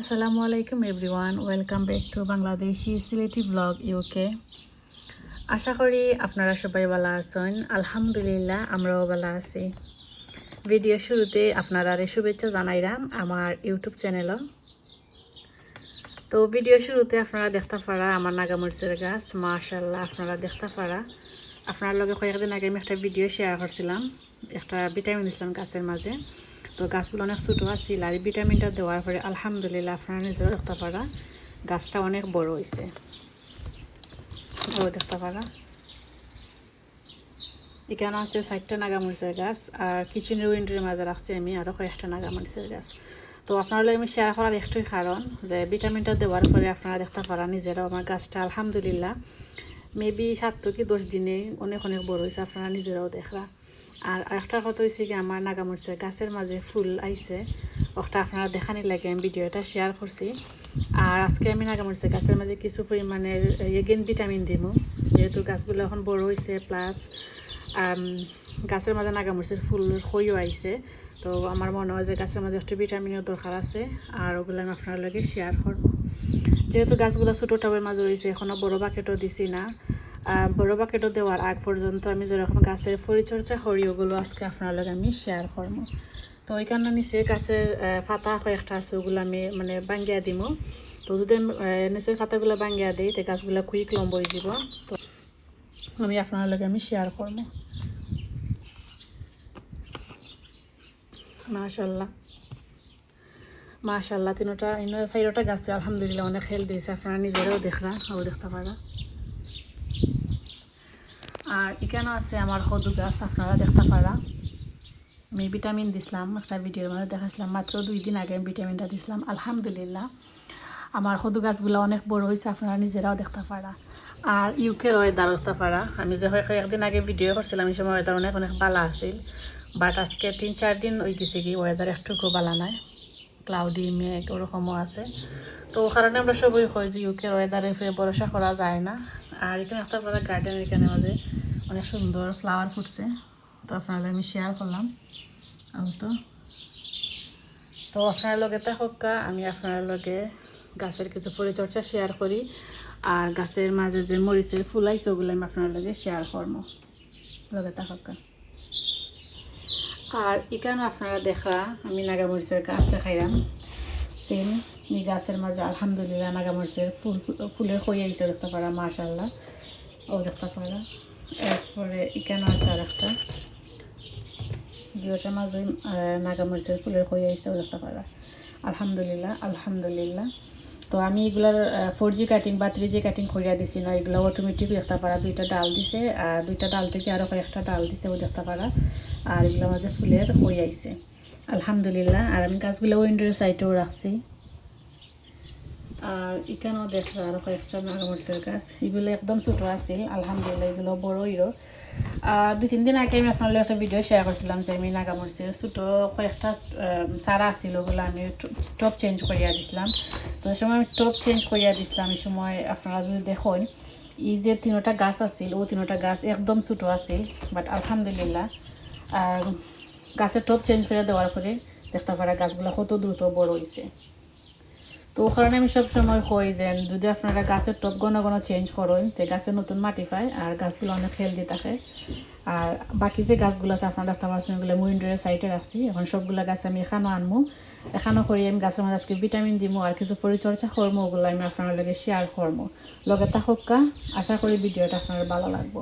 আসসালামু আলাইকুম everyone, welcome back to Bangladeshi Sylheti blog UK. আশা করি আপনারা সবাই ভালো আছেন। আলহামদুলিল্লাহ আমরাও ভালো আছি। ভিডিও শুরুতে আপনারা শুভেচ্ছা জানাইলাম আমার ইউটিউব চ্যানেলও। তো ভিডিও শুরুতে আপনারা দেখতে পারা আমার নাগামরিচের গাছ, মাশাআল্লাহ আপনারা দেখতে পারা। আপনার লগে কয়েকদিন আগে আমি একটা ভিডিও শেয়ার করছিলাম, একটা ভিটামিন দিছিলাম গাছের মাঝে। তো গাছগুলো অনেক ছোটো আছিল আর ভিটামিনটা দেওয়ার পরে আলহামদুলিল্লাহ আপনারা নিজেও দেখতে পারা গাছটা অনেক বড় হয়েছে। ও দেখতে পারা এখানে আছে 4টা নাগামরিচের গাছ আর কিচেনের উইন্ডোর মাঝে রাখছি আমি আরও কয়েকটা নাগামরিচের গাছ। তো আপনারা আমি শেয়ার করার একটাই কারণ যে ভিটামিনটা দেওয়ার পরে আপনারা দেখতে পারা নিজেরাও আমার গাছটা আলহামদুলিল্লাহ মেবি 7 থেকে 10 দিনে অনেক অনেক বড় হয়েছে, আপনারা নিজেরাও দেখরা। আর একটা কথা হয়েছে কি আমার নাগামরিচের গাছের মাঝে ফুল আইছে, ওটা আপনারা দেখানি লাগে আমি ভিডিওটা শেয়ার করছি। আর আজকে আমি নাগামরিচের গাছের মাঝে কিছু পরিমাণের এগেন ভিটামিন দিব, যেহেতু গাছগুলো এখন বড় হয়েছে প্লাস গাছের মাঝে নাগামরিচের ফুল হয়েও আইছে। তো আমার মনে হয় যে গাছের মাঝে একটু ভিটামিনের দরকার আছে আর ওগুলো আমি আপনার লগে শেয়ার করবো। যেহেতু গাছগুলো ছোটো টবের মাঝে রয়েছে, এখনও বড় বাকেটও দিছি না। বড় বাকেটও দেওয়ার আগ পর্যন্ত আমি যেরকম গাছের পরিচর্যা করি ওগুলো আজকে আপনার লগে আমি শেয়ার করবো। তো ওইখানে নিচে গাছের পাতা কয়েকটা আছে, ওগুলো আমি মানে বাঙ্গিয়া দিব। তো যদি নিচের পাতাগুলো বাঙ্গিয়া দিই তো গাছগুলো কুইক লম্বা হয়ে যাব। তো আমি আপনার লগে আমি শেয়ার করবো। মাশাআল্লাহ মাশাআল্লাহ তিনটা 4টা গাছে আলহামদুলিল্লাহ অনেক হেল্প দিয়েছে, আপনারা নিজেরাও দেখরা ও দেখতে পারা। আর এখানেও আছে আমার কদু গাছ, আপনারা দেখতে পারা। আমি ভিটামিন দিছিলাম একটা ভিডিওর মধ্যে দেখাছিলাম, মাত্র 2 দিন আগে আমি ভিটামিনটা দিছিলাম। আলহামদুলিল্লাহ আমার কদু গাছগুলো অনেক বড় হয়েছে, আপনারা নিজেরাও দেখতে পারা। আর ইউকের ওয়েদার দেখতে পারা, আমি যে কয়েকদিন আগে ভিডিও করছিলাম এই সময় ওয়েদার অনেক অনেক ভালো আছিল, বাট আজকে 3-4 দিন ওই গেছে কি ওয়েদার একটুকু ভালো নাই, ক্লাউডি মেঘ ওরকমও আছে। তো ও কারণে আমরা সবই কই যে ইউকের ওয়েদারে ফিরে ভরসা করা যায় না। আর এখানে একটা আপনারা গার্ডেন, এখানে মাঝে অনেক সুন্দর ফ্লাওয়ার ফুটছে, তো আপনারা আমি শেয়ার করলাম। তো তো আপনার লগে থাকা আমি আপনার লগে গাছের কিছু পরিচর্যা শেয়ার করি আর গাছের মাঝে যে মরিচের ফুল আইছে ওগুলো আমি আপনার লগে শেয়ার করবো, লগে থাকা। আর এখানে আপনারা দেখা আমি নাগামরিচের গাছ দেখাইলাম সেম এই গাছের মাঝে আলহামদুলিল্লাহ নাগামরিচের ফুলের হয়ে আইছে দেখতে পারা, মাশাআল্লাহ ও দেখতে পারা। এরপরে এখানে আছে আর একটা দুটার মাঝে নাগামরিচের ফুলের হয়ে আইছে ও দেখতে পারা, আলহামদুলিল্লাহ আলহামদুলিল্লাহ। তো আমি এগুলার 4G কাটিং বা 3G কাটিং করিয়া দিছি না, এগুলো অটোমেটিক দেখতে পারা। 2টা ডাল দিছে আর 2টা ডাল থেকে আরও কয়েকটা ডাল দিছে ও দেখতে পারা। আর এগুলোর মাঝে ফুলের হয়ে আইছে আলহামদুলিল্লাহ। আর আমি গাছগুলো উইন্ডোর সাইডেও রাখছি। আর এখানেও দেখো আরও কয়েকটা নাগামরিচের গাছ, এগুলো একদম ছোটো আছিল আলহামদুলিল্লাহ, এগুলো বড় হইরো। 2-3 দিন আগে আমি আপনাদের একটা ভিডিও শেয়ার করছিলাম যে আমি নাগামরিচের ছোটো কয়েকটা চারা আছিল, ওগুলো আমি টপ চেঞ্জ করিয়া দিছিলাম। তো সেই সময় আমি টপ চেঞ্জ করিয়া দিছিলাম, এই সময় আপনারা যদি দেখুন এই যে 3টা গাছ আছিল ও 3টা গাছ একদম ছোটো আছিল, বাট আলহামদুলিল্লাহ গাছের টপ চেঞ্জ করে দেওয়ার পরে দেখতে পারা গাছগুলো কত দ্রুত বড় হয়েছে। তো ও কারণে আমি সবসময় কই যে যদি আপনারা গাছের টপ ঘন ঘন চেঞ্জ করেন তো গাছের নতুন মাটি পায় আর গাছগুলো অনেক হেলদি থাকে। আর বাকি যে গাছগুলো আছে আপনারা দেখতে পাচ্ছেন ওগুলো উইন্ডোরের সাইডে রাখছি, এখন সবগুলো গাছ আমি এখানেও আনবো, এখানেও করি আমি গাছের মধ্যে আজকে ভিটামিন দিব আর কিছু পরিচর্যা করবো, ওগুলো আমি আপনার লগে শেয়ার করবো। লগে থাকা আশা করি ভিডিওটা আপনার ভালো লাগবো।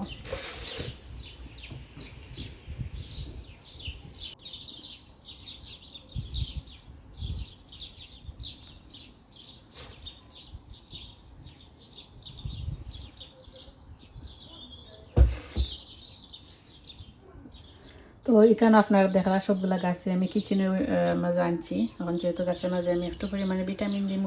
তো এখানে আপনারা দেখা সবগুলা গাছে আমি কিচেনের মাঝে আনছি, এখন যেহেতু গাছের মাঝে আমি একটু পরিমাণে ভিটামিন দিব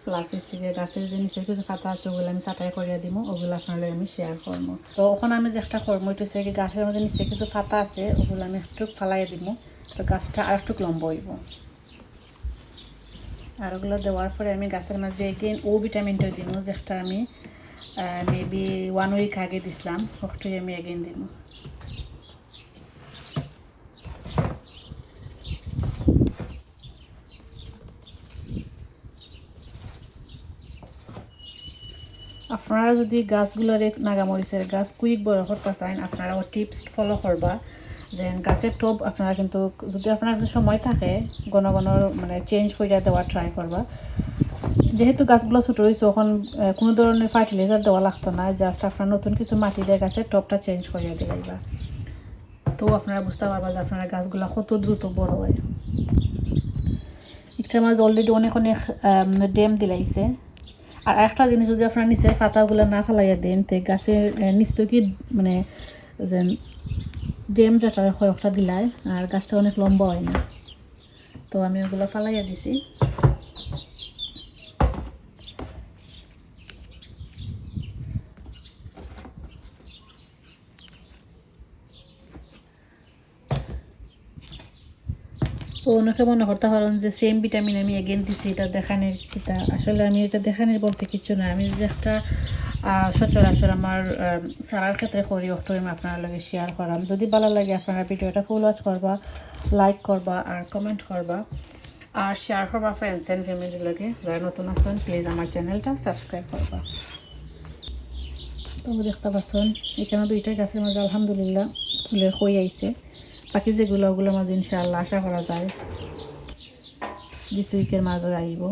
প্লাস হচ্ছে গাছের যে নিচে কিছু পাতা আছে ওগুলো আমি ছাঁটাই করিয়া দিব, ওগুলো আপনাদের আমি শেয়ার করবো। তো ওখানে আমি যেটা করবো এটা হচ্ছে গাছের মাঝে নিচে কিছু পাতা আছে ওগুলো আমি একটু ফালাইয়া দিব, তো গাছটা আর একটু লম্বা হইব। আর ওগুলো দেওয়ার পরে আমি গাছের মাঝে এগেন ও ভিটামিনটা দিব যেটা আমি মেবি 1 উইক আগে দিছিলাম, ওটাই আমি এগেন দিব। আপনারা যদি গাছগুলোর নাগামরিচের গাছ কুইক বড় করতে চান আপনারা ও টিপস ফলো করবা যে গাছের টব আপনারা কিন্তু যদি আপনার সময় থাকে ঘন ঘন মানে চেঞ্জ করে দেওয়ার ট্রাই করবা যেহেতু গাছগুলো ছোটো হয়েছে তখন কোনো ধরনের ফার্টিলাইজার দেওয়া লাগতো না জাস্ট আপনার নতুন কিছু মাটি দিয়ে গাছের টবটা চেঞ্জ করে দিলাইবা তো আপনারা বুঝতে পারবা যে আপনারা গাছগুলো কত দ্রুত বড় হয় ইকটার মাঝে অলরেডি অনেক অনেক ড্যাম দিলাইছে আর একটা জিনিস যদি আপনার নিচে পাতাগুলো না ফেলাইয়া দেন তো গাছের নিচ থেকে মানে যে ড্যাম যেটা কয়েকটা দিলায় আর গাছটা অনেক লম্বা হয় না তো আমি ওগুলো ফেলাইয়া দিছি তো অনেকে মনে করতে পারেন যে সেম ভিটামিন আমি এগেন দিছি এটা দেখানোর কিতা আসলে আমি এটা দেখানোর বলতে কিছু না আমি যে একটা সচরাচর আমার সারার ক্ষেত্রে করি ওটা আমি আপনার লগে শেয়ার করাম যদি ভালো লাগে আপনারা ভিডিওটা ফুল ওয়াচ করবা লাইক করবা আর কমেন্ট করবা আর শেয়ার করবা ফ্রেন্ডস অ্যান্ড ফ্যামিলির লগে যারা নতুন আছেন প্লিজ আমার চ্যানেলটা সাবস্ক্রাইব করবা তো দেখতে পাচ্ছেন এখানে দুইটা গাছের মাঝে আলহামদুলিল্লাহ ফুলের কই আইছে বাকি যেগুলো ওগুলোর মাঝে ইনশাআল্লাহ আশা করা যায় দিস উইকের মাঝে আইব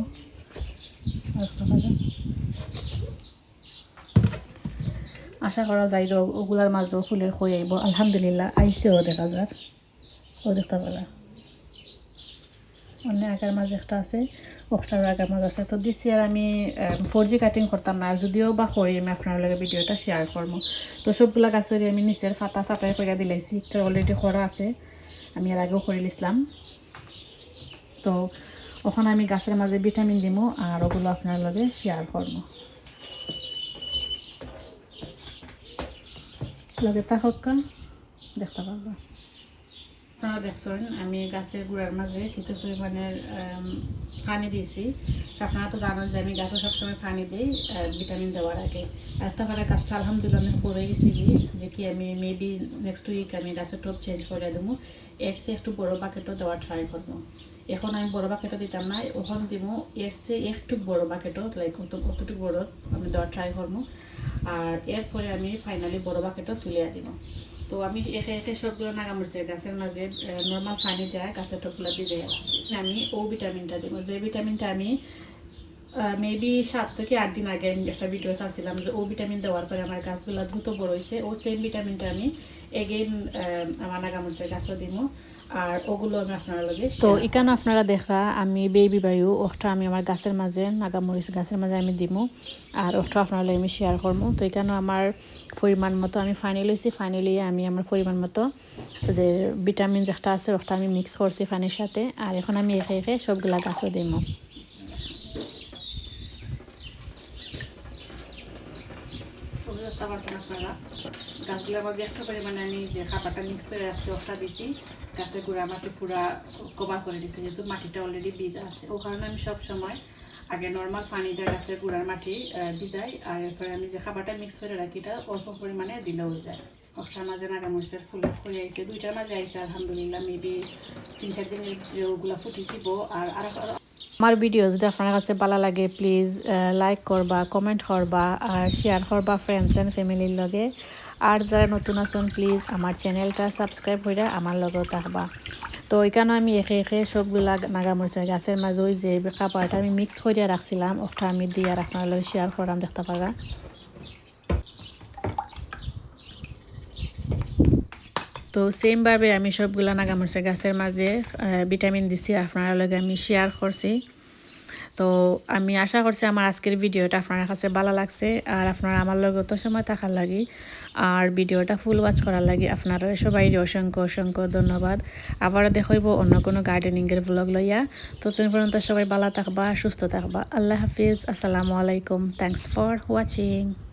আশা করা যায় ওগুলার মাঝেও ফুলের কই আইব আলহামদুলিল্লাহ আইসেও দেখা যায় ও দেখতে পারা অন্য আগার মাঝে একটা আছে ওটার আগার মাঝে আছে তো দিস ইয়ার আমি 4G কাটিং করতাম না যদিও বা করি আমি আপনার লগে ভিডিওটা শেয়ার করবো তো সবগুলা গাছেরই আমি নিচের ফাটা চাটাই করে দিলাইছি একটা অলরেডি করা আছে আমি এর আগেও করে নিছিলাম তো ওখানে আমি গাছের মাঝে ভিটামিন দিব আর ওগুলো আপনার লগে শেয়ার করবো লগে থাকা দেখতে পারবো আপনারা দেখছেন আমি গাছের গুঁড়ার মাঝে কিছু পরিমাণের পানি দিয়েছি আপনারা তো জানেন যে আমি গাছে সবসময় পানি দিই ভিটামিন দেওয়ার আগে আর তারপরে গাছটা আলহামদুলিল্লাহ অনেক বড় হয়ে গেছি কি দেখি আমি মেবি নেক্সট উইক আমি গাছের টপ চেঞ্জ করে দেবো এর চেয়ে একটু বড়ো বাকেটও দেওয়ার ট্রাই করবো এখন আমি বড়ো বাকেটও দিতাম না ওখান দিব এর চেয়ে একটু বড়ো বাকেটও লাইক অতটুকু বড়ো আমি দেওয়ার ট্রাই করবো আর এরপরে আমি ফাইনালি বড়ো বাকেটও তুলে দিব তো আমি একে একে সবগুলো নাগামরিচের গাছের মাঝে নর্মাল পানি দেয় গাছের টপগুলো ভিজে রাখছি আমি ও ভিটামিনটা দেবো যে ভিটামিনটা আমি মেবি 7 থেকে 8 দিন আগে আমি একটা ভিডিও ছাড়ছিলাম যে ও ভিটামিন দেওয়ার পরে আমার গাছগুলো দ্রুত বড় হয়েছে ও সেম ভিটামিনটা আমি এগেইন আমার নাগামরিচের গাছও দিব আর ওগুলো আমি আপনারা লগে তো এখানে আপনারা দেখা আমি বেবি বায়ু ওটা আমি আমার গাছের মাঝে নাগামরিচ গাছের মাঝে আমি দিব আর ওটা আপনারা লগে আমি শেয়ার করবো তো এখানে আমার পরিমাণ মতো আমি পানি লইছি পানি লিয়ে আমি আমার পরিমাণ মতো যে ভিটামিন যেটা আছে ওটা আমি মিক্স করছি পানির সাথে আর এখন আমি একে একে সবগুলা গাছও দিব আপনারা গাছগুলোর মধ্যে একটা পরিমাণে আমি যে খাবারটা মিক্স করে রাখছি ওটা দিছি গাছের গুঁড়া মাটি পুরা কভার করে দিছি যেহেতু মাটিটা অলরেডি ভিজা আছে ও কারণে আমি সব সময় আগে নর্মাল পানি দিয়ে গাছের গুঁড়ার মাটি ভিজাই আর এরপরে আমি যে খাবারটা মিক্স করে রাখি এটা অল্প পরিমাণে দিলেও যায় ওটার মাঝে নাগামরিচের ফুলের ফুলে আইছে দুইটার মাঝে আইছে আলহামদুলিল্লাহ মেবি 3-4 দিনের ওগুলো ফুটিছিব আর আমার ভিডিও যদি আপনার কাছে ভালো লাগে প্লিজ লাইক করবা কমেন্ট করবা আর শেয়ার করবা ফ্রেন্ডস অ্যান্ড ফ্যামিলির লগে আর যারা নতুন আছেন প্লিজ আমার চ্যানেলটা সাবস্ক্রাইব করে আমার লগেও থাকবা তো এখানে আমি একে একে সবগুলা নাগামরিচের গাছের মাঝে ওই যে খাবারটা আমি মিক্স করে রাখছিলাম ওটা আমি দিয়ে আর আপনার লগে শেয়ার করলাম দেখতে পারা তো সেমভাবে আমি সবগুলা নাগামরিচের গাছের মাঝে ভিটামিন দিছি আপনার লগে আমি শেয়ার করছি তো আমি আশা করছি আমার আজকের ভিডিওটা আপনার কাছে ভালো লাগছে আর আপনারা আমার লগে তো সময় থাকার লাগি আর ভিডিওটা ফুল ওয়াচ করার লাগি আপনারা সবাই অসংখ্য অসংখ্য ধন্যবাদ আবার দেখাইব অন্য কোনো গার্ডেনিংয়ের ব্লগ লইয়া তো তখন পর্যন্ত সবাই ভালো থাকবা সুস্থ থাকবা আল্লাহ হাফিজ আসসালামু আলাইকুম থ্যাংকস ফর ওয়াচিং